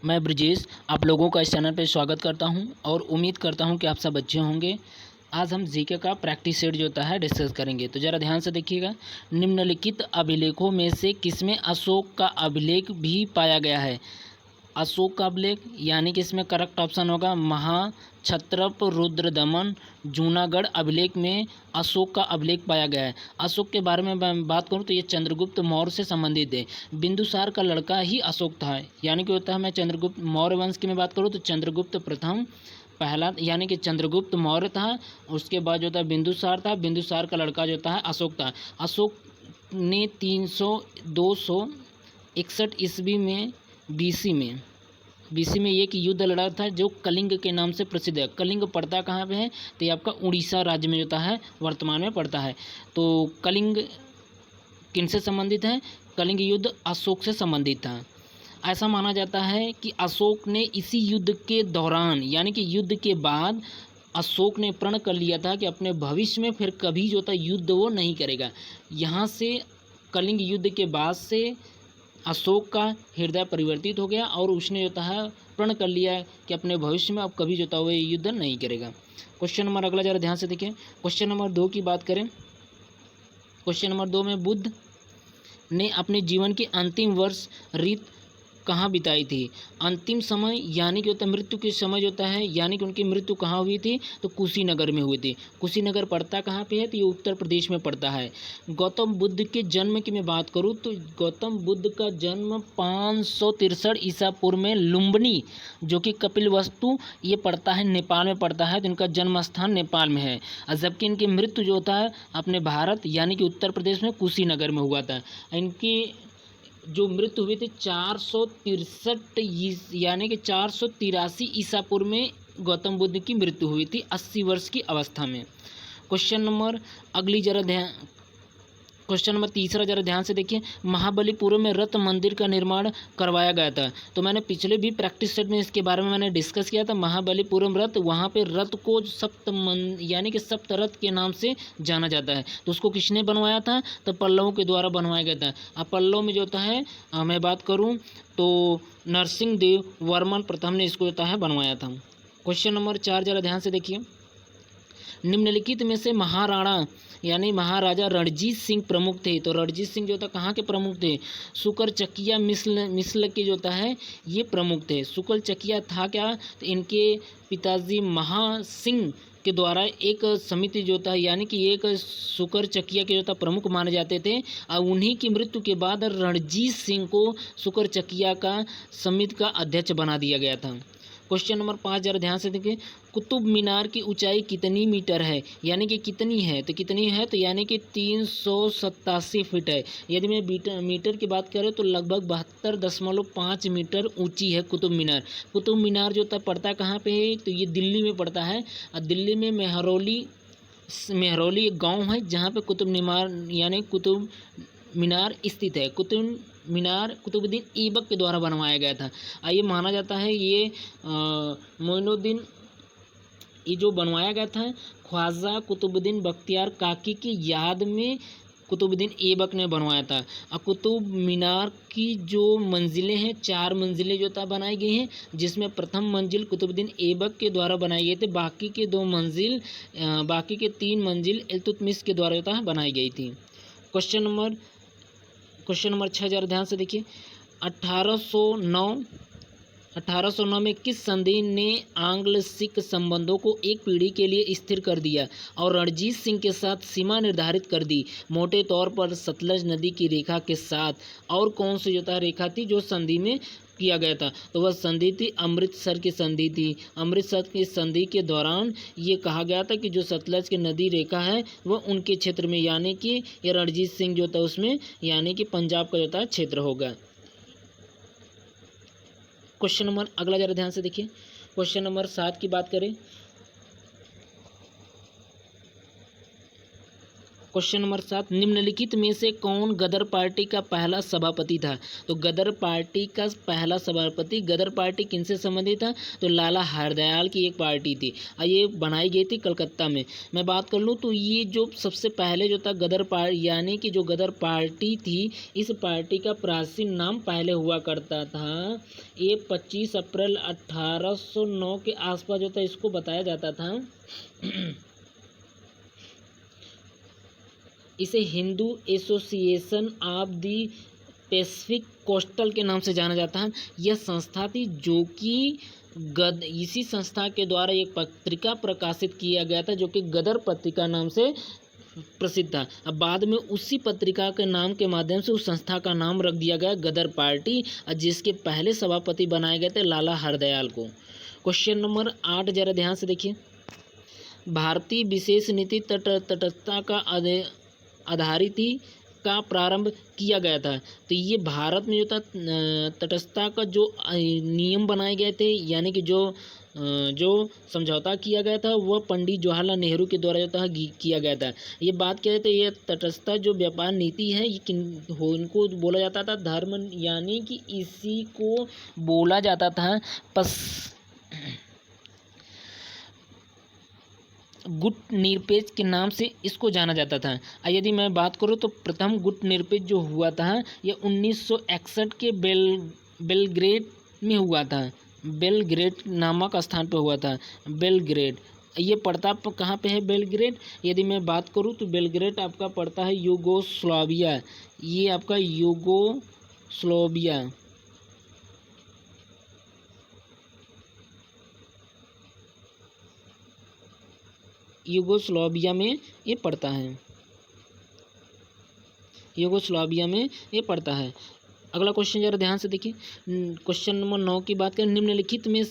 मैं ब्रजेश आप लोगों का इस चैनल पे स्वागत करता हूं और उम्मीद करता हूं कि आप सब अच्छे होंगे। आज हम जीके का प्रैक्टिस सेट जो होता है डिस्कस करेंगे, तो ज़रा ध्यान से देखिएगा। निम्नलिखित अभिलेखों में से किसमें अशोक का अभिलेख भी पाया गया है? अशोक का अभिलेख यानी कि इसमें करेक्ट ऑप्शन होगा महाक्षत्रप रुद्रदमन जूनागढ़ अभिलेख में अशोक का अभिलेख पाया गया है। अशोक के बारे में मैं बात करूं तो ये चंद्रगुप्त मौर्य से संबंधित है। बिंदुसार का लड़का ही अशोक था, यानी कि होता है मैं चंद्रगुप्त मौर्य वंश की मैं बात करूँ तो चंद्रगुप्त प्रथम पहला यानी कि चंद्रगुप्त मौर्य था। उसके बाद जो था बिंदुसार था, बिंदुसार का लड़का जो था अशोक था। अशोक ने 261 ईस्वी में बीसी में एक युद्ध लड़ा था जो कलिंग के नाम से प्रसिद्ध है। कलिंग पड़ता कहाँ पे है? तो ये आपका उड़ीसा राज्य में होता है, वर्तमान में पड़ता है। तो कलिंग किनसे संबंधित है? कलिंग युद्ध अशोक से संबंधित था। ऐसा माना जाता है कि अशोक ने इसी युद्ध के दौरान यानी कि युद्ध के बाद अशोक ने प्रण कर लिया था कि अपने भविष्य में फिर कभी जो था युद्ध वो नहीं करेगा। यहाँ से कलिंग युद्ध के बाद से अशोक का हृदय परिवर्तित हो गया और उसने जो है प्रण कर लिया कि अपने भविष्य में अब कभी जो था वो युद्ध नहीं करेगा। क्वेश्चन नंबर अगला ज़रा ध्यान से देखिए। क्वेश्चन नंबर 2 की बात करें। क्वेश्चन नंबर 2 में बुद्ध ने अपने जीवन के अंतिम वर्ष रीत कहाँ बिताई थी? अंतिम समय यानी कि होता है मृत्यु के समय जो होता है, यानी कि उनकी मृत्यु कहाँ हुई थी? तो कुशीनगर में हुई थी। कुशीनगर पड़ता कहाँ पे है? तो ये उत्तर प्रदेश में पड़ता है। गौतम बुद्ध के जन्म की मैं बात करूँ तो गौतम बुद्ध का जन्म 563 ईसा पूर्व में लुम्बिनी जो कि कपिलवस्तु ये पड़ता है, नेपाल में पड़ता है। तो इनका जन्म स्थान नेपाल में है, और जबकि इनकी मृत्यु जो होता है अपने भारत यानी कि उत्तर प्रदेश में कुशीनगर में हुआ था। इनकी जो मृत्यु हुई थी 463 यानी कि 483 ईसा पूर्व में गौतम बुद्ध की मृत्यु हुई थी 80 वर्ष की अवस्था में। क्वेश्चन नंबर क्वेश्चन नंबर 3 जरा ध्यान से देखिए। महाबलीपुरम में रथ मंदिर का निर्माण करवाया गया था। तो मैंने पिछले भी प्रैक्टिस सेट में इसके बारे में मैंने डिस्कस किया था। महाबलीपुरम रथ, वहाँ पे रथ को यानी कि सप्त रथ के नाम से जाना जाता है। तो उसको किसने बनवाया था? तो पल्लवों के द्वारा बनवाया गया था। अब पल्लव में जो होता है मैं बात करूँ तो नरसिंह देव वर्मन प्रथम ने इसको होता है बनवाया था। क्वेश्चन नंबर 4 जरा ध्यान से देखिए। निम्नलिखित में से महाराणा यानी महाराजा रणजीत सिंह प्रमुख थे। तो रणजीत सिंह जो था कहाँ के प्रमुख थे? शुक्र चकिया मिसल के जो होता है ये प्रमुख थे। शुक्र चकिया था क्या? तो इनके पिताजी महासिंह के द्वारा एक समिति जो था यानी कि एक शुक्र चकिया के जो था प्रमुख माने जाते थे, और उन्हीं की मृत्यु के बाद रणजीत सिंह को शुक्र चकिया का समिति का अध्यक्ष बना दिया गया था। क्वेश्चन नंबर 5 जरा ध्यान से देखिए। कुतुब मीनार की ऊंचाई कितनी मीटर है? यानी कि कितनी है? तो कितनी है? तो यानी कि 387 फीट है। यदि मैं मीटर की बात करें तो लगभग 72.5 मीटर ऊंची है कुतुब मीनार। कुतुब मीनार जो था पड़ता कहाँ पे है? तो ये दिल्ली में पड़ता है, और दिल्ली में मेहरौली एक गाँव है जहाँ पे कुतुब मीनार स्थित है। कुतुब मीनार कुतुबुद्दीन ऐबक के द्वारा बनवाया गया था। ये माना जाता है ये मोइनुद्दीन ये जो बनवाया गया था ख्वाजा कुतुबुद्दीन बख्तियार काकी की याद में कुतुबुद्दीन ऐबक ने बनवाया था। और कुतुब मीनार की जो मंजिलें हैं 4 मंजिलें जो था बनाई गई हैं, जिसमें प्रथम मंजिल कुतुबुद्दीन ऐबक के द्वारा बनाई गई थी। बाकी के 3 मंजिल इल्तुतमिश के द्वारा जो था बनाई गई थी। क्वेश्चन नंबर 6 जरा ध्यान से देखिए। 1809 में किस संधि ने आंग्ल सिख संबंधों को एक पीढ़ी के लिए स्थिर कर दिया और रणजीत सिंह के साथ सीमा निर्धारित कर दी? मोटे तौर पर सतलज नदी की रेखा के साथ और कौन सी जो रेखा थी जो संधि में किया गया था? तो वह संधि थी अमृतसर की संधि थी। अमृतसर की संधि के दौरान ये कहा गया था कि जो सतलज की नदी रेखा है वह उनके क्षेत्र में यानी कि ये रणजीत सिंह जो था उसमें यानी कि पंजाब का जो था क्षेत्र होगा। क्वेश्चन नंबर अगला जरा ध्यान से देखिए। क्वेश्चन नंबर 7 की बात करें। क्वेश्चन नंबर 7, निम्नलिखित में से कौन गदर पार्टी का पहला सभापति था? तो गदर पार्टी का पहला सभापति, गदर पार्टी किनसे संबंधित था? तो लाला हरदयाल की एक पार्टी थी और ये बनाई गई थी कलकत्ता में। मैं बात कर लूँ तो ये जो सबसे पहले जो था गदर पार्टी, यानी कि जो गदर पार्टी थी, इस पार्टी का प्राचीन नाम पहले हुआ करता था, ये 25 अप्रैल 1809 के आसपास जो था इसको बताया जाता था। इसे Hindu association of the Pacific coastal के नाम से जाना जाता है। यह संस्था थी जो कि इसी संस्था के द्वारा एक पत्रिका प्रकाशित किया गया था जो कि गदर पत्रिका नाम से प्रसिद्ध था। अब बाद में उसी पत्रिका के नाम के माध्यम से उस संस्था का नाम रख दिया गया गदर पार्टी, और जिसके पहले सभापति बनाए गए थे लाला हरदयाल को। क्वेश्चन नंबर 8 जरा ध्यान से देखिए। भारतीय विशेष नीति तटस्थता का आधारित ही का प्रारंभ किया गया था। तो ये भारत में जो था तटस्थता का जो नियम बनाए गए थे, यानी कि जो समझौता किया गया था वह पंडित जवाहरलाल नेहरू के द्वारा जो था किया गया था। ये बात क्या है, तो ये तटस्थता जो व्यापार नीति है ये इनको बोला जाता था धर्म, यानी कि इसी को बोला जाता था गुट निरपेक्ष के नाम से इसको जाना जाता था। यदि मैं बात करूँ तो प्रथम गुट निरपेक्ष जो हुआ था ये 1961 के बेलग्रेड में हुआ था। बेलग्रेड नामक स्थान पर हुआ था। बेलग्रेड ये पड़ता कहाँ पे है बेलग्रेड? यदि मैं बात करूँ तो बेलग्रेड आपका पड़ता है यूगोस्लाविया। ये आपका यूगोस्लाविया में ये पड़ता है। यूगोस्लाविया में ये पड़ता है। अगला क्वेश्चन जरा ध्यान से देखिए। क्वेश्चन नंबर 9 की बात करें। निम्नलिखित में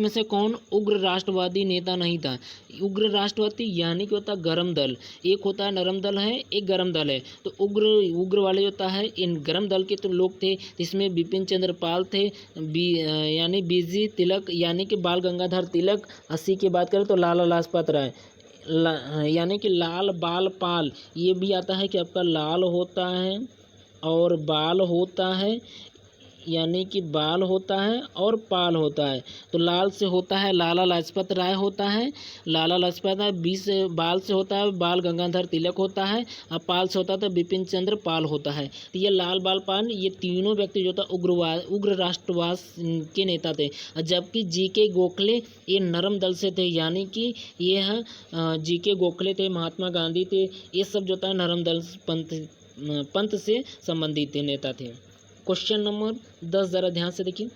से कौन उग्र राष्ट्रवादी नेता नहीं था? उग्र राष्ट्रवादी यानी कि होता है गरम दल, एक होता है नरम दल है, एक गरम दल है। तो उग्र वाले होता है, इन गरम दल के तो लोग थे, इसमें बिपिन चंद्र पाल थे, यानी बीजी तिलक यानी कि बाल गंगाधर तिलक। 80 की बात करें तो लाला लाजपत राय, यानी कि लाल बाल पाल। ये भी आता है कि आपका लाल होता है और बाल होता है, यानी कि बाल होता है और पाल होता है। तो लाल से होता है लाला लाजपत राय होता है, लाला लाजपत राय। बाल से होता है बाल गंगाधर तिलक होता है, और पाल से होता था बिपिन चंद्र पाल होता है। तो ये लाल बाल पाल ये तीनों व्यक्ति जो था उग्र राष्ट्रवाद के नेता थे। जबकि जीके गोखले ये नरम दल से थे, यानी कि यह जीके गोखले थे, महात्मा गांधी थे, ये सब जो था नरम दल पंथ से संबंधित थे, नेता थे। क्वेश्चन नंबर 10 जरा ध्यान से देखिए।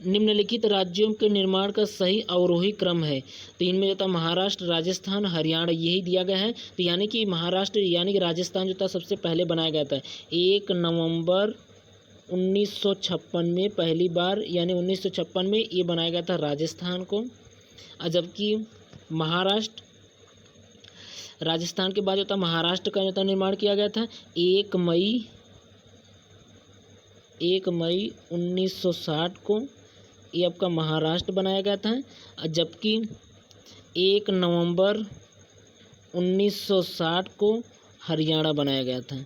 निम्नलिखित राज्यों के निर्माण का सही अवरोही क्रम है? तो इनमें जो था महाराष्ट्र, राजस्थान, हरियाणा यही दिया गया है। तो यानी कि महाराष्ट्र यानी कि राजस्थान जो था सबसे पहले बनाया गया था 1 नवंबर 1956 में, पहली बार यानी 1956 में ये बनाया गया था राजस्थान को। जबकि राजस्थान के बाद जो था महाराष्ट्र का जो था निर्माण किया गया था 1 मई 1960 को, ये आपका महाराष्ट्र बनाया गया था। जबकि 1 नवंबर 1960 को हरियाणा बनाया गया था,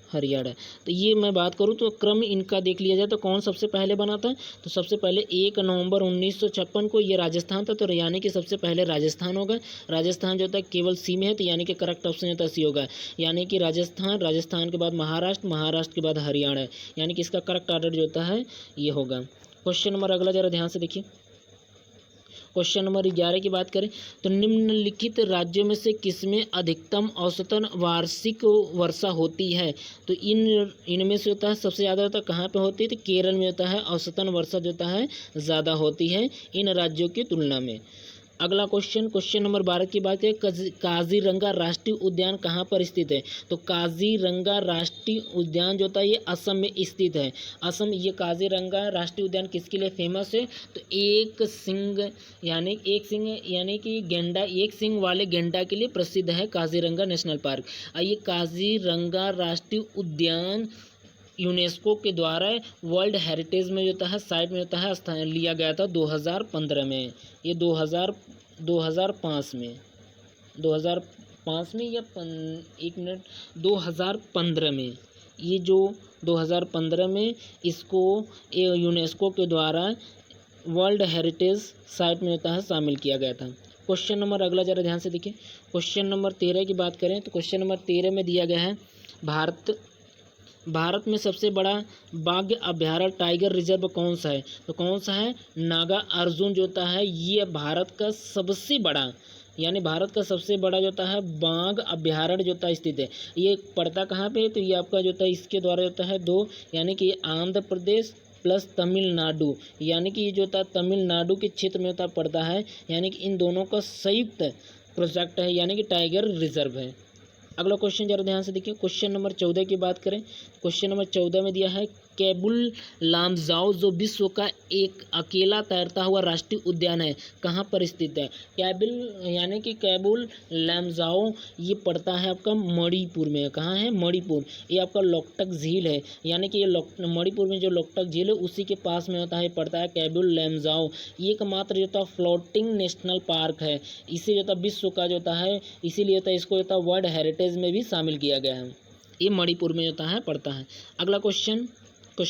हरियाणा। तो ये मैं बात करूँ तो क्रम इनका देख लिया जाए तो कौन सबसे पहले बना था? तो सबसे पहले 1 नवंबर 1956 को ये राजस्थान था, तो यानी कि सबसे पहले राजस्थान होगा। राजस्थान जो था केवल सी में है, तो यानी कि करेक्ट ऑप्शन जो था सी होगा। यानी कि राजस्थान के बाद महाराष्ट्र के बाद हरियाणा, यानी कि इसका करेक्ट ऑर्डर जो होता है ये होगा। क्वेश्चन नंबर अगला जरा ध्यान से देखिए। क्वेश्चन नंबर 11 की बात करें तो निम्नलिखित राज्यों में से किसमें अधिकतम औसतन वार्षिक वर्षा होती है? तो इनमें से होता है सबसे ज़्यादा होता है कहाँ पे होती है? तो केरल में होता है औसतन वर्षा जो होता है ज़्यादा होती है इन राज्यों की तुलना में। अगला क्वेश्चन नंबर 12 की बात है। काजीरंगा राष्ट्रीय उद्यान कहाँ पर स्थित है? तो काजीरंगा राष्ट्रीय उद्यान जो होता है ये असम में स्थित है। असम, ये काजीरंगा राष्ट्रीय उद्यान किसके लिए फेमस है? तो एक सिंग यानी कि गेंडा, एक सिंग वाले गेंडा के लिए प्रसिद्ध है काजीरंगा नेशनल पार्क। ये काजीरंगा राष्ट्रीय उद्यान यूनेस्को के द्वारा वर्ल्ड हेरिटेज में जो है साइट में होता है स्थान लिया गया था 2015 में। ये 2005 में, 2005 में या 2015 में, ये जो 2015 में इसको यूनेस्को के द्वारा वर्ल्ड हेरिटेज साइट में होता है शामिल किया गया था। क्वेश्चन नंबर अगला जरा ध्यान से देखिए। क्वेश्चन नंबर 13 की बात करें तो क्वेश्चन नंबर 13 में दिया गया है भारत में सबसे बड़ा बाघ अभयारण्य टाइगर रिजर्व कौन सा है? तो कौन सा है? नागा अर्जुन जो होता है ये भारत का सबसे बड़ा, यानी भारत का सबसे बड़ा जो होता है बाघ अभयारण्य जो होता है स्थित है। ये पड़ता कहाँ पे है? तो ये आपका जो होता है इसके द्वारा जो होता है दो, यानी कि आंध्र प्रदेश प्लस तमिलनाडु, यानी कि ये जो होता है तमिलनाडु के क्षेत्र में होता पड़ता है, यानी कि इन दोनों का संयुक्त प्रोजेक्ट है, यानी कि टाइगर रिजर्व है। अगला क्वेश्चन जरा ध्यान से देखिए। क्वेश्चन नंबर 14 की बात करें, क्वेश्चन नंबर 14 में दिया है कैबुल लामजाओ जो विश्व का एक अकेला तैरता हुआ राष्ट्रीय उद्यान है, कहाँ पर स्थित है? कैबुल यानी कि कैबुल लामजाओ ये पड़ता है आपका मणिपुर में। कहाँ है? मणिपुर। ये आपका लोकटक झील है, यानी कि ये मणिपुर में जो लोकटक झील है उसी के पास में होता है, पड़ता है कैबुल लामजाओ। ये एकमात्र जो होता है फ्लोटिंग नेशनल पार्क है, इसे जो होता है विश्व का जो होता है, इसीलिए होता है इसको होता है वर्ल्ड हेरिटेज में भी शामिल किया गया है। ये मणिपुर में होता है, पड़ता है। अगला क्वेश्चन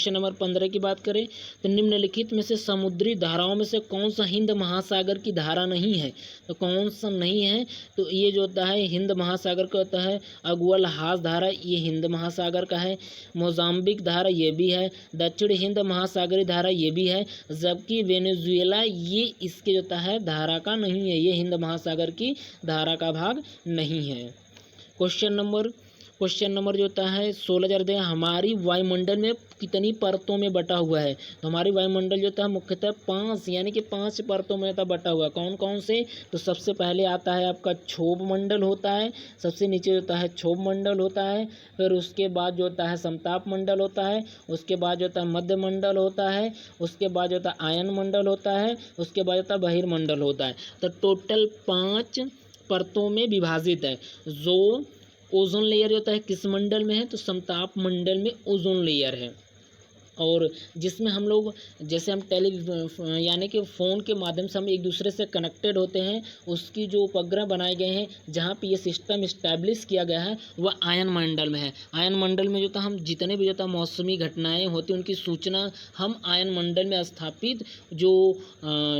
नंबर 15 की बात करें तो निम्नलिखित में से समुद्री धाराओं में से कौन सा हिंद महासागर की धारा नहीं है? तो कौन सा नहीं है? तो ये जो होता है हिंद महासागर का होता है अगुअल हास धारा, ये हिंद महासागर का है। मोजाम्बिक धारा ये भी है। दक्षिण हिंद महासागरी धारा ये भी है, जबकि वेनेजुएला ये इसके जो होता है धारा का नहीं है, ये हिंद महासागर की धारा का भाग नहीं है। क्वेश्चन नंबर जो होता है 16 जरा दें, हमारी वायुमंडल में कितनी परतों में बटा हुआ है? तो हमारी वायुमंडल जो होता है मुख्यतः 5, यानी कि 5 परतों में होता बटा हुआ। कौन कौन से? तो सबसे पहले आता है आपका क्षोभ मंडल होता है, सबसे नीचे होता है क्षोभ मंडल होता है, फिर उसके बाद जो होता है समताप मंडल होता है, उसके बाद जो होता है मध्य मंडल होता है, उसके बाद जो होता है आयन मंडल होता है, उसके बाद होता है बहिर्मंडल होता है। तो टोटल 5 परतों में विभाजित है। जो ओजोन लेयर होता है किस मंडल में है? तो समताप मंडल में ओजोन लेयर है। और जिसमें हम लोग जैसे हम यानी कि फ़ोन के माध्यम से हम एक दूसरे से कनेक्टेड होते हैं, उसकी जो उपग्रह बनाए गए हैं जहाँ पे ये सिस्टम इस्टेब्लिश किया गया है वह आयन मंडल में है। आयन मंडल में जो था हम जितने भी जो था मौसमी घटनाएं होती हैं उनकी सूचना हम आयन मंडल में स्थापित जो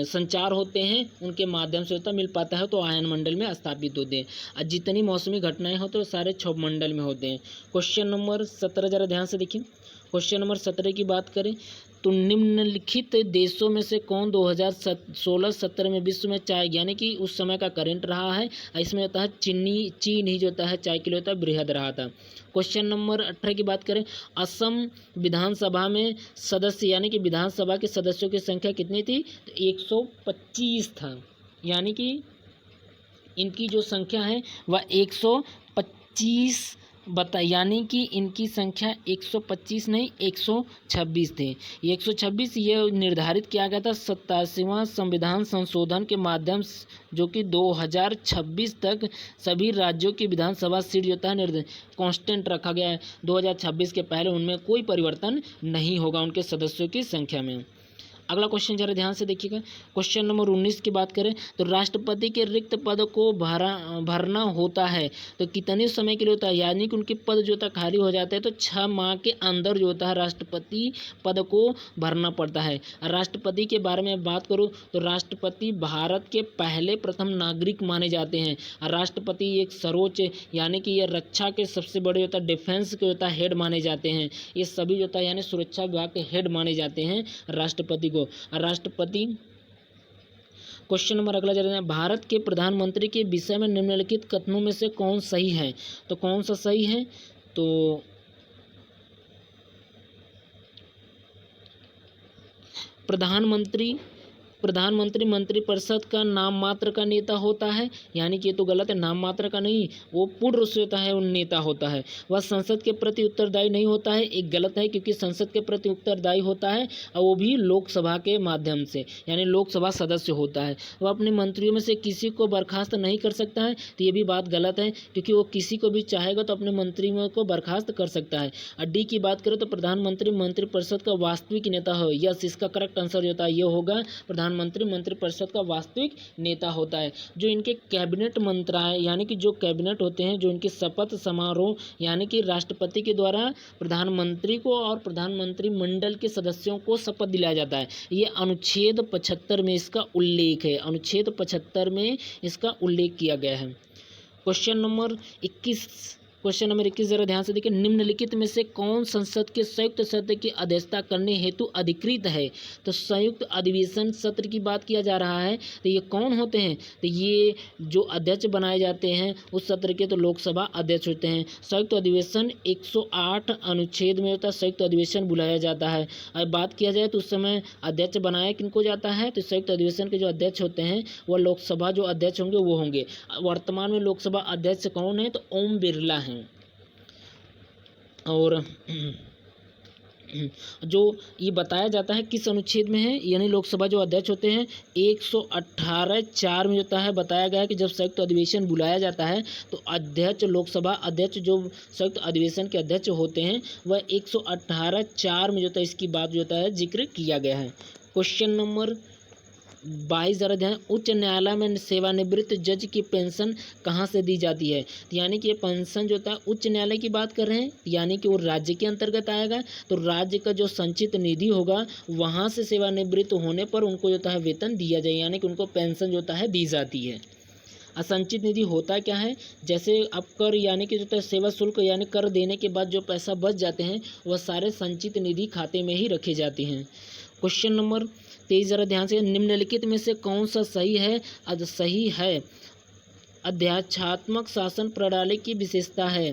संचार होते हैं उनके माध्यम से होता मिल पाता है, तो आयन मंडल में स्थापित होते हैं। और जितनी मौसमी घटनाएँ होते हैं वो सारे क्षोभ मंडल में होते हैं। क्वेश्चन नंबर 17 जरा ध्यान से देखिए। क्वेश्चन नंबर 17 की बात करें तो निम्नलिखित देशों में से कौन 2016-17 में विश्व में चाय, यानी कि उस समय का करंट रहा है, इसमें होता है चीन ही जो होता है चाय के लिए होता है बृहद रहा था। क्वेश्चन नंबर 18 की बात करें, असम विधानसभा में सदस्य यानी कि विधानसभा के सदस्यों की संख्या कितनी थी? तो 125 था, यानी कि इनकी जो संख्या है वह 125 यानी कि इनकी संख्या 125 नहीं 126 थे। ये 126 ये निर्धारित किया गया था 87वां संविधान संशोधन के माध्यम से, जो कि 2026 तक सभी राज्यों की विधानसभा सीट जो होता है कांस्टेंट रखा गया है। 2026 के पहले उनमें कोई परिवर्तन नहीं होगा उनके सदस्यों की संख्या में। अगला क्वेश्चन जरा ध्यान से देखिएगा। क्वेश्चन नंबर 19 की बात करें तो राष्ट्रपति के रिक्त पद को भरना होता है तो कितने समय के लिए होता है? यानी कि उनके पद जो होता है खाली हो जाते हैं तो 6 माह के अंदर जो होता है राष्ट्रपति पद को भरना पड़ता है। राष्ट्रपति के बारे में बात करूँ तो राष्ट्रपति भारत के पहले प्रथम नागरिक माने जाते हैं। राष्ट्रपति एक सर्वोच्च यानी कि ये रक्षा के सबसे बड़े होता है डिफेंस के होता है हेड माने जाते हैं। ये सभी जो होता है यानी सुरक्षा विभाग के हेड माने जाते हैं राष्ट्रपति। क्वेश्चन नंबर अगला जरा, भारत के प्रधानमंत्री के विषय में निम्नलिखित कथनों में से कौन सही है? तो कौन सा सही है? तो प्रधानमंत्री मंत्रिपरिषद का नाम मात्र का नेता होता है, यानी कि ये तो गलत है, नाम मात्र का नहीं, वो पूर्ण रूप से होता है वो नेता होता है। वह संसद के प्रति उत्तरदायी नहीं होता है, एक गलत है क्योंकि संसद के प्रति उत्तरदायी होता है और वो भी लोकसभा के माध्यम से, यानी लोकसभा सदस्य होता है। वह अपने मंत्रियों में से किसी को बर्खास्त नहीं कर सकता है, तो ये भी बात गलत है क्योंकि वो किसी को भी चाहेगा तो अपने मंत्रियों को बर्खास्त कर सकता है। और डी की बात करें तो प्रधानमंत्री मंत्रिपरिषद का वास्तविक नेता हो, यस इसका करेक्ट आंसर जो होता है ये होगा, प्रधानमंत्री मंत्रिपरिषद का वास्तविक नेता होता है। जो इनके कैबिनेट मंत्रालय यानी कि जो कैबिनेट होते हैं, जो इनके शपथ समारोह यानी कि राष्ट्रपति के द्वारा प्रधानमंत्री को और प्रधानमंत्री मंडल के सदस्यों को शपथ दिलाया जाता है। ये अनुच्छेद 75 में इसका उल्लेख है, अनुच्छेद 75 में इसका उल्लेख किया गया है। क्वेश्चन नंबर 21 जरा ध्यान से देखिए। निम्नलिखित में से कौन संसद के संयुक्त सत्र की अध्यक्षता करने हेतु अधिकृत है? तो संयुक्त अधिवेशन सत्र की बात किया जा रहा है, तो ये कौन होते हैं? तो ये जो अध्यक्ष बनाए जाते हैं उस सत्र के, तो लोकसभा अध्यक्ष होते हैं। संयुक्त अधिवेशन 108 अनुच्छेद में होता है, संयुक्त अधिवेशन बुलाया जाता है। अब बात किया जाए तो उस समय अध्यक्ष बनाया किनको जाता है? तो संयुक्त अधिवेशन के जो अध्यक्ष होते हैं वह लोकसभा जो अध्यक्ष होंगे वो होंगे। वर्तमान में लोकसभा अध्यक्ष कौन है? तो ओम बिरला हैं। और जो ये बताया जाता है किस अनुच्छेद में है, यानी लोकसभा जो अध्यक्ष होते हैं 118(4) में होता है। बताया गया है कि जब संयुक्त अधिवेशन बुलाया जाता है तो अध्यक्ष, लोकसभा अध्यक्ष जो संयुक्त अधिवेशन के अध्यक्ष होते हैं वह 118(4) में होता है। इसकी बात जो होता है जिक्र किया गया है। क्वेश्चन नंबर 22 जरा ध्यान। उच्च न्यायालय में सेवानिवृत्त जज की पेंशन कहाँ से दी जाती है? यानी कि ये पेंशन जो होता है उच्च न्यायालय की बात कर रहे हैं, यानी कि वो राज्य के अंतर्गत आएगा। तो राज्य का जो संचित निधि होगा वहाँ से सेवानिवृत्त होने पर उनको जो होता है वेतन दिया जाए, यानी कि उनको पेंशन जो होता है दी जाती है। असंचित निधि होता क्या है? जैसे अब कर यानी कि जो होता है सेवा शुल्क यानी कर देने के बाद जो पैसा बच जाते हैं वह सारे संचित निधि खाते में ही रखे जाते हैं। क्वेश्चन नंबर 23 जरा ध्यान से। निम्नलिखित में से कौन सा सही है? अध्यात्मात्मक शासन प्रणाली की विशेषता है।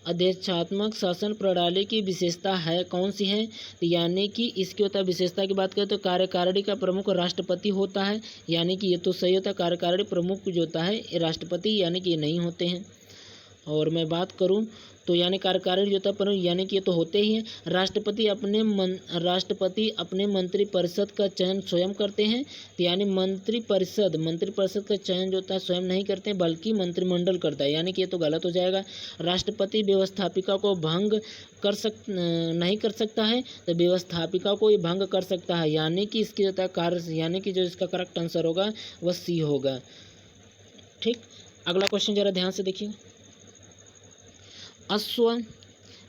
अध्यक्षात्मक शासन प्रणाली की विशेषता है कौन सी है? यानी कि इसकी होता है विशेषता की बात करें तो कार्यकारिणी का प्रमुख राष्ट्रपति होता है, यानी कि ये तो सही होता है। कार्यकारिणी प्रमुख जो होता है ये राष्ट्रपति, यानी कि ये नहीं होते हैं। और मैं बात करूं तो यानी कार्यकारिणी जो होता है प्रमुख, यानी कि ये तो होते ही हैं। राष्ट्रपति अपने मंत्रिपरिषद का चयन स्वयं करते हैं, तो यानी मंत्रिपरिषद का चयन जो होता है स्वयं नहीं करते हैं बल्कि मंत्रिमंडल करता है, यानी कि ये तो गलत हो जाएगा। राष्ट्रपति व्यवस्थापिका को भंग नहीं कर सकता है, तो व्यवस्थापिका को ये भंग कर सकता है, यानी कि इसकी होता है कार्य, यानी कि जो इसका करेक्ट आंसर होगा वह सी होगा। ठीक, अगला क्वेश्चन जरा ध्यान से देखिए। अश्व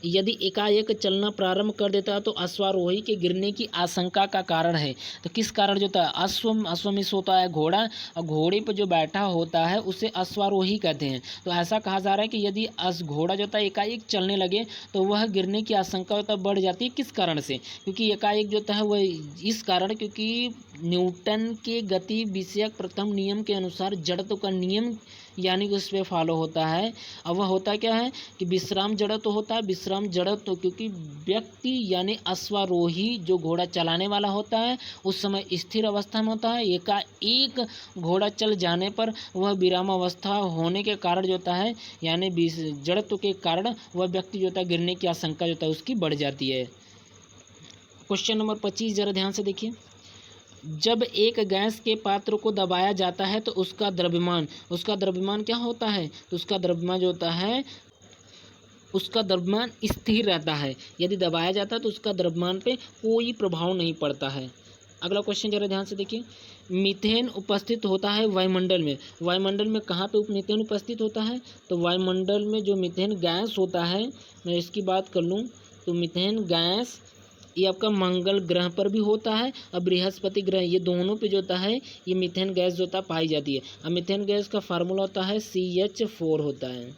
यदि एकाएक चलना प्रारंभ कर देता है तो अश्वारोही के गिरने की आशंका का कारण है। तो किस कारण जो होता है? अश्व में होता है घोड़ा, और घोड़े पर जो बैठा होता है उसे अश्वारोही कहते हैं। तो ऐसा कहा जा रहा है कि यदि घोड़ा जो होता है एकाएक चलने लगे तो वह गिरने की आशंका होता है बढ़ जाती है। किस कारण से? क्योंकि एकाएक जो होता है वह इस कारण, क्योंकि न्यूटन के गति विषयक प्रथम नियम के अनुसार जड़त्व का नियम यानी कि उस पर फॉलो होता है। अब वह होता क्या है कि विश्राम जड़त्व होता है। विश्राम जड़त्व क्योंकि व्यक्ति यानी अश्वारोही जो घोड़ा चलाने वाला होता है उस समय स्थिर अवस्था में होता है। एकाएक घोड़ा चल जाने पर वह विराम अवस्था होने के कारण जो होता है यानी जड़त्व के कारण वह व्यक्ति जो होता है गिरने की आशंका जो होता है उसकी बढ़ जाती है। क्वेश्चन नंबर 25 जरा ध्यान से देखिए। जब एक गैस के पात्र को दबाया जाता है तो उसका द्रव्यमान क्या होता है? तो उसका द्रव्यमान जो होता है उसका द्रव्यमान स्थिर रहता है। यदि दबाया जाता है तो उसका द्रव्यमान पे कोई प्रभाव नहीं पड़ता है। अगला क्वेश्चन जरा ध्यान से देखिए। मीथेन उपस्थित होता है वायुमंडल में। वायुमंडल में कहाँ पे मीथेन उपस्थित होता है? तो वायुमंडल में जो मीथेन गैस होता है, मैं इसकी बात कर लूँ तो मीथेन गैस ये आपका मंगल ग्रह पर भी होता है और बृहस्पति ग्रह, ये दोनों पे जो होता है ये मीथेन गैस जो होता है पाई जाती है। और मीथेन गैस का फार्मूला होता है CH4 होता है।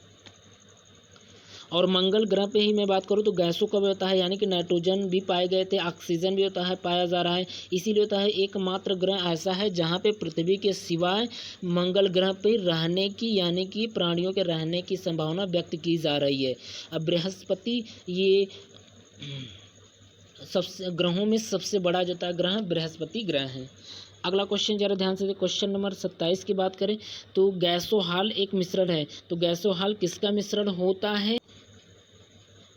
और मंगल ग्रह पे ही मैं बात करूँ तो गैसों का भी होता है, यानी कि नाइट्रोजन भी पाए गए थे, ऑक्सीजन भी होता है पाया जा रहा है। इसीलिए होता है एकमात्र ग्रह ऐसा है जहाँ पे पृथ्वी के सिवाय मंगल ग्रह पे रहने की यानी कि प्राणियों के रहने की संभावना व्यक्त की जा रही है। अब बृहस्पति ये सबसे ग्रहों में सबसे बड़ा जो होता ग्रह बृहस्पति ग्रह है। अगला क्वेश्चन जरा ध्यान से क्वेश्चन नंबर 27 की बात करें तो गैसोहाल एक मिश्रण है। तो गैसोहाल किसका मिश्रण होता है?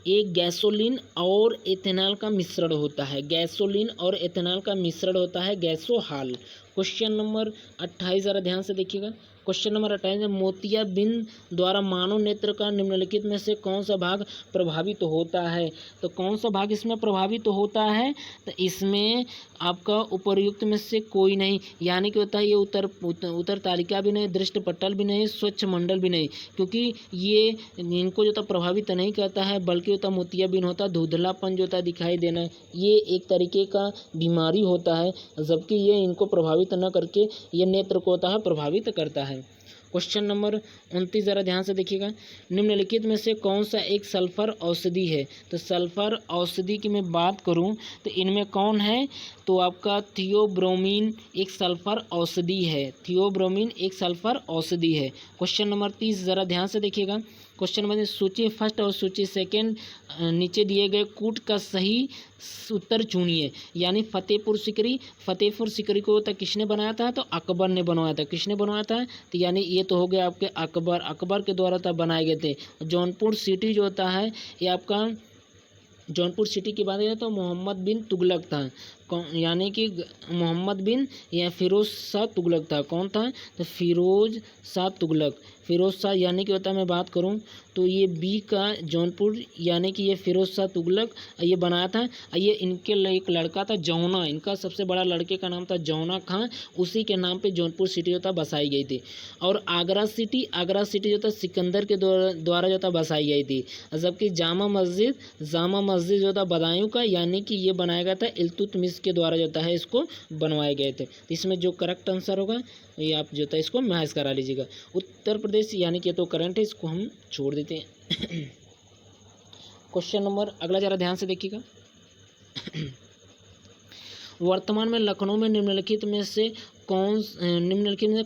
एक गैसोलीन और एथेनॉल का मिश्रण होता है। गैसोलीन और एथेनॉल का मिश्रण होता है गैसोहाल। क्वेश्चन नंबर 28 जरा ध्यान से देखिएगा। क्वेश्चन नंबर 28 मोतियाबिंद द्वारा मानव नेत्र का निम्नलिखित में से कौन सा भाग प्रभावित होता है। तो कौन सा भाग इसमें प्रभावित होता है, तो इसमें आपका उपर्युक्त में से कोई नहीं, यानी कि होता है ये उत्तर तालिका भी नहीं, दृष्टि पटल भी नहीं, स्वच्छ मंडल भी नहीं, क्योंकि ये इनको जो था प्रभावित नहीं करता है, बल्कि होता मोतियाबिंद होता धुंधलापन जो होता दिखाई देना, ये एक तरीके का बीमारी होता है, जबकि ये इनको प्रभावित न करके ये नेत्र को होता है प्रभावित करता है। क्वेश्चन नंबर 29 ज़रा ध्यान से देखिएगा, निम्नलिखित में से कौन सा एक सल्फर औषधि है। तो सल्फर औषधि की मैं बात करूं तो इनमें कौन है, तो आपका थियोब्रोमीन एक सल्फर औषधि है, थियोब्रोमीन एक सल्फर औषधि है। क्वेश्चन नंबर 30 ज़रा ध्यान से देखिएगा, क्वेश्चन नंबर सूची फर्स्ट और सूची सेकेंड नीचे दिए गए कूट का सही उत्तर चुनिए, यानी फतेहपुर सिकरी को तो किसने बनाया था, तो अकबर ने बनवाया था। किसने बनवाया था, तो यानी ये तो हो गया आपके अकबर के द्वारा तब बनाए गए थे। जौनपुर सिटी जो होता है ये आपका जौनपुर सिटी की बात करें तो मोहम्मद बिन तुगलक था, यानी कि मोहम्मद बिन या फिरोज शाह तुगलक था। कौन था, तो फिरोज शाह तुगलक। फिरोज शाह यानी कि होता है मैं बात करूं तो ये बी का जौनपुर, यानी कि ये फिरोज शाह तुगलक ये बनाया था। ये इनके एक लड़का था जौना, इनका सबसे बड़ा लड़के का नाम था जौना खां, उसी के नाम पे जौनपुर सिटी जो था बसाई गई थी। और आगरा सिटी जो था सिकंदर के द्वारा जो था बसाई गई थी, जबकि जामा मस्जिद जो था बदायूं का, यानी कि ये बनाया गया था इल्तुतमिश के द्वारा जो है इसको बनवाए गए थे। तो इसमें जो करेक्ट आंसर होगा ये आप जो था इसको मैच करा लीजिएगा। उत्तर प्रदेश यानी कि तो करंट है, इसको हम छोड़ देते हैं। क्वेश्चन नंबर अगला जरा ध्यान से देखिएगा, वर्तमान में लखनऊ में निम्नलिखित में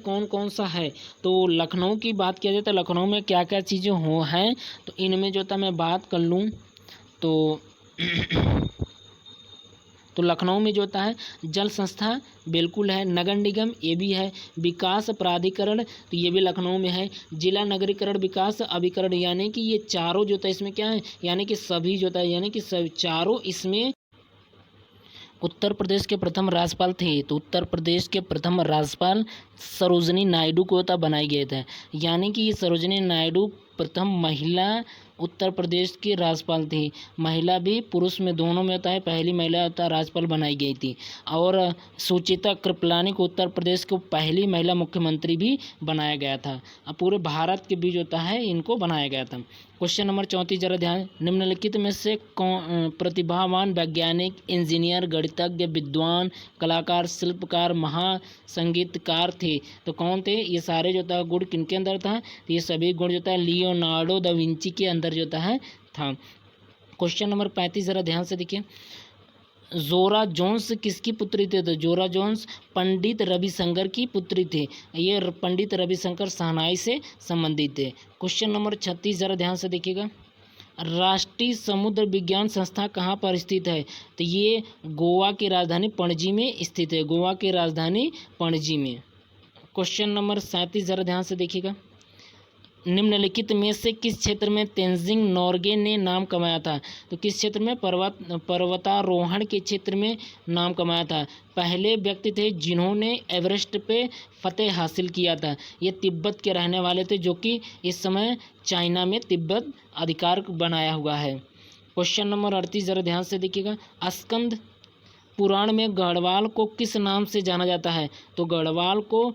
कौन कौन सा है। तो लखनऊ की बात किया जाए तो लखनऊ में क्या क्या चीज़ें हो हैं, तो इनमें जो था मैं बात कर लूँ तो लखनऊ में जो होता है जल संस्था बिल्कुल है, नगर निगम ये भी है, विकास प्राधिकरण तो ये भी लखनऊ में है, जिला नगरीकरण विकास अभिकरण, यानी कि ये चारों जो होता है इसमें क्या है, यानी कि सभी जो होता है, यानी कि सभी चारों इसमें उत्तर प्रदेश के प्रथम राज्यपाल थे। तो उत्तर प्रदेश के प्रथम राज्यपाल सरोजनी नायडू को होता बनाए गए थे, यानी कि ये सरोजनी नायडू प्रथम महिला उत्तर प्रदेश की राज्यपाल थी। महिला भी पुरुष में दोनों में होता है, पहली महिला होता है राज्यपाल बनाई गई थी। और सुचिता कृपलानी को उत्तर प्रदेश को पहली महिला मुख्यमंत्री भी बनाया गया था। अब पूरे भारत के बीच होता है इनको बनाया गया था। क्वेश्चन नंबर 34 जरा ध्यान, निम्नलिखित में से कौन प्रतिभावान वैज्ञानिक, इंजीनियर, गणितज्ञ, विद्वान, कलाकार, शिल्पकार, महासंगीतकार थे। तो कौन थे ये सारे जो था गुण किनके अंदर था, तो ये सभी गुण जो था लियोनार्डो दा विंची के अंदर जो था। क्वेश्चन नंबर 35 जरा ध्यान से देखिए, जोरा जोन्स किसकी पुत्री थे। तो जोरा जोन्स पंडित रविशंकर की पुत्री थे। ये पंडित रविशंकर शहनाई से संबंधित थे। क्वेश्चन नंबर 36 जरा ध्यान से देखिएगा, राष्ट्रीय समुद्र विज्ञान संस्था कहाँ पर स्थित है। तो ये गोवा की राजधानी पणजी में स्थित है, गोवा की राजधानी पणजी में। क्वेश्चन नंबर 37 जरा ध्यान से देखिएगा, निम्नलिखित में से किस क्षेत्र में तेंजिंग नोर्गे ने नाम कमाया था। तो किस क्षेत्र में, पर्वतारोहण के क्षेत्र में नाम कमाया था। पहले व्यक्ति थे जिन्होंने एवरेस्ट पे फतेह हासिल किया था। ये तिब्बत के रहने वाले थे, जो कि इस समय चाइना में तिब्बत अधिकार बनाया हुआ है। क्वेश्चन नंबर 38 जरा ध्यान से देखिएगा, स्कंद पुराण में गढ़वाल को किस नाम से जाना जाता है। तो गढ़वाल को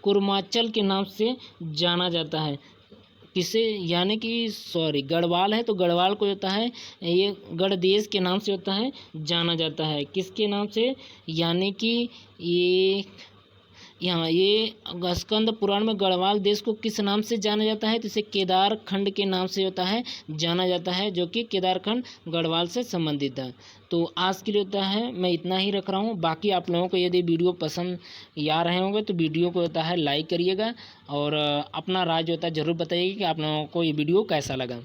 कुर्माचल के नाम से जाना जाता है। किसे, यानी कि गढ़वाल है तो गढ़वाल को होता है ये गढ़ देश के नाम से होता है जाना जाता है। किसके नाम से, यानी कि ये स्कंद पुराण में गढ़वाल देश को किस नाम से जाना जाता है, तो इसे केदार खंड के नाम से होता है जाना जाता है, जो कि केदार खंड गढ़वाल से संबंधित है। तो आज के लिए होता है मैं इतना ही रख रहा हूँ। बाकी आप लोगों को यदि वीडियो पसंद आ रहे होंगे तो वीडियो को होता है लाइक करिएगा और अपना राय होता है ज़रूर बताइएगा कि आप लोगों को ये वीडियो कैसा लगा।